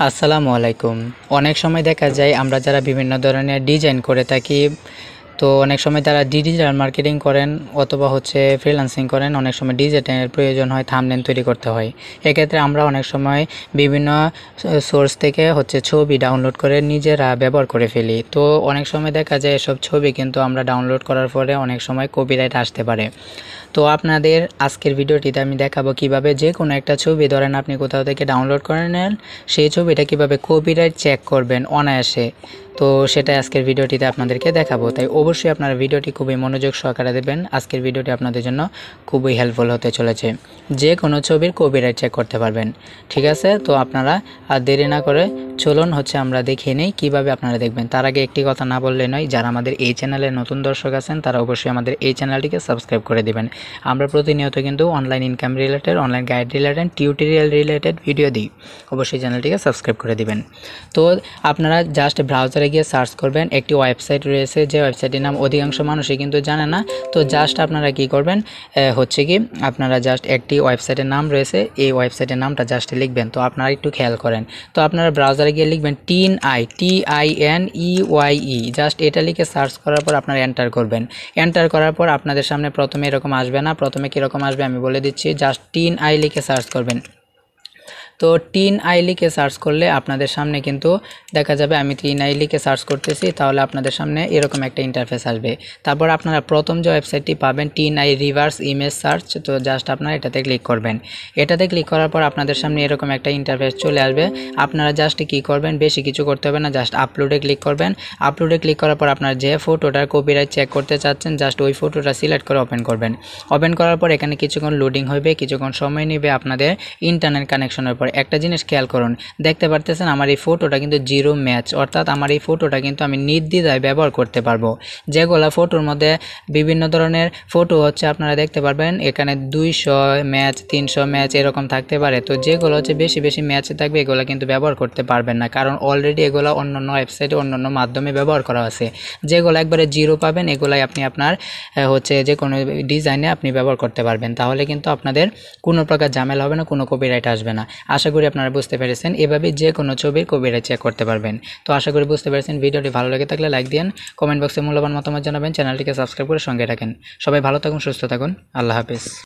আসসালামু আলাইকুম। অনেক সময় দেখা যায় আমরা যারা বিভিন্ন ধরনের ডিজাইন করে থাকি, তো অনেক সময় তারা ডিজিটাল মার্কেটিং করেন অথবা ফ্রিল্যান্সিং করেন। অনেক সময় ডিজাইনের প্রয়োজন হয়, থাম্বনেল তৈরি করতে হয়। এক্ষেত্রে আমরা অনেক সময় বিভিন্ন সোর্স থেকে ছবি ডাউনলোড করে নিজেরা ব্যবহার করে ফেলি। তো অনেক সময় দেখা যায় এসব ছবি কিন্তু আমরা ডাউনলোড করার পরে অনেক সময় কপিরাইট আসতে পারে। তো আপনাদের আজকের ভিডিওটিতে আমি দেখাবো কিভাবে যে কোনো একটা ছবি ধরেন আপনি কোথাও থেকে ডাউনলোড করে নেন, সেই ছবিটা কিভাবে কপিরাইট চেক করবেন অনায়াসে। তো সেটাই আজকের ভিডিওটিতে আপনাদেরকে দেখাবো। তাই অবশ্যই আপনারা ভিডিওটি খুবই মনোযোগ সহকারে দেবেন। আজকের ভিডিওটি আপনাদের জন্য খুবই হেল্পফুল হতে চলেছে। যে কোনো ছবির কপিরাইট চেক করতে পারবেন, ঠিক আছে? তো আপনারা আর দেরি না করে চলুন আমরা দেখিয়ে নেই কীভাবে আপনারা দেখবেন। তার আগে একটি কথা না বললে নয়, যারা আমাদের এই চ্যানেলে নতুন দর্শক আছেন তারা অবশ্যই আমাদের এই চ্যানেলটিকে সাবস্ক্রাইব করে দেবেন। আমরা প্রতিনিয়ত কিন্তু online income related, online guide related, tutorial related video দিই। অবশ্যই চ্যানেলটিকে সাবস্ক্রাইব করে দিবেন। তো আপনারা জাস্ট ব্রাউজারে গিয়ে সার্চ করবেন। একটি ওয়েবসাইট রয়েছে, যে ওয়েবসাইটের নাম অধিকাংশ মানুষই কিন্তু জানে না। তো জাস্ট আপনারা কি করবেন, আপনারা জাস্ট একটি ওয়েবসাইটের নাম রয়েছে, এই ওয়েবসাইটের নামটা জাস্ট লিখবেন। তো আপনারা একটু খেয়াল করেন। তো আপনারা ব্রাউজারে গিয়ে লিখবেন TINEYE, জাস্ট এটা লিখে সার্চ করার পর আপনারা এন্টার করবেন। এন্টার করার পর আপনাদের সামনে প্রথমে এরকম আসবে না। প্রথমে কীরকম আসবে আমি বলে দিচ্ছি। জাস্ট TINEYE লিখে সার্চ করবেন। তো TINEYE লিখে সার্চ করলে আপনাদের সামনে কিন্তু দেখা যাবে, আমি TINEYE লিখে সার্চ করতেছি, তাহলে আপনাদের সামনে এরকম একটা ইন্টারফেস আসবে। তারপর আপনারা প্রথম যে ওয়েবসাইটটি পাবেন TINEYE রিভার্স ইমেজ সার্চ, তো জাস্ট আপনারা এটাতে ক্লিক করবেন। এটাতে ক্লিক করার পর আপনাদের সামনে এরকম একটা ইন্টারফেস চলে আসবে। আপনারা জাস্ট কি করবেন, বেশি কিছু করতে হবে না, জাস্ট আপলোডে ক্লিক করবেন। আপলোডে ক্লিক করার পর আপনারা যে ফটোটার কপিরাইট চেক করতে চাচ্ছেন, জাস্ট ওই ফটোটা সিলেক্ট করে ওপেন করবেন। ওপেন করার পর এখানে কিছুক্ষণ লোডিং হবে, কিছুক্ষণ সময় নেবে আপনাদের ইন্টারনেট কানেকশনের পর। একটা জিনিস খেয়াল করুন, দেখতে পারতেছেন আমার এই ফটোটা কিন্তু জিরো ম্যাচ, অর্থাৎ আমার এই ফটোটা কিন্তু আমি নির্দ্বিধায় ব্যবহার করতে পারবো। যেগুলা ফটোর মধ্যে বিভিন্ন ধরনের ফটো আপনারা দেখতে পারবেন এখানে 200 ম্যাচ, 300 ম্যাচ এরকম থাকতে পারে। তো যেগুলো বেশি বেশি ম্যাচ থাকবে এগুলো কিন্তু ব্যবহার করতে পারবেন না, কারণ অলরেডি এগুলো অন্যান্য ওয়েবসাইটে অন্যান্য মাধ্যমে ব্যবহার করা আছে। যেগুলো একবারে জিরো পাবেন এগুলাই আপনি আপনার যে কোনো ডিজাইনে আপনি ব্যবহার করতে পারবেন। তাহলে কিন্তু আপনাদের কোনো প্রকার ঝামেলা হবে না, কোনো কপিরাইট আসবে না। আশা করি আপনারা বুঝতে পেরেছেন। এভাবে যে কোনো ছবির কপিরাইট চেক করতে পারবেন। তো আশা করি বুঝতে পেরেছেন। ভিডিওটি ভালো লেগে থাকলে লাইক দিন, কমেন্ট বক্সে মূল্যবান মতামত জানাবেন, চ্যানেলটিকে সাবস্ক্রাইব করে সঙ্গে রাখেন। সবাই ভালো থাকুন, সুস্থ থাকুন, আল্লাহ হাফেজ।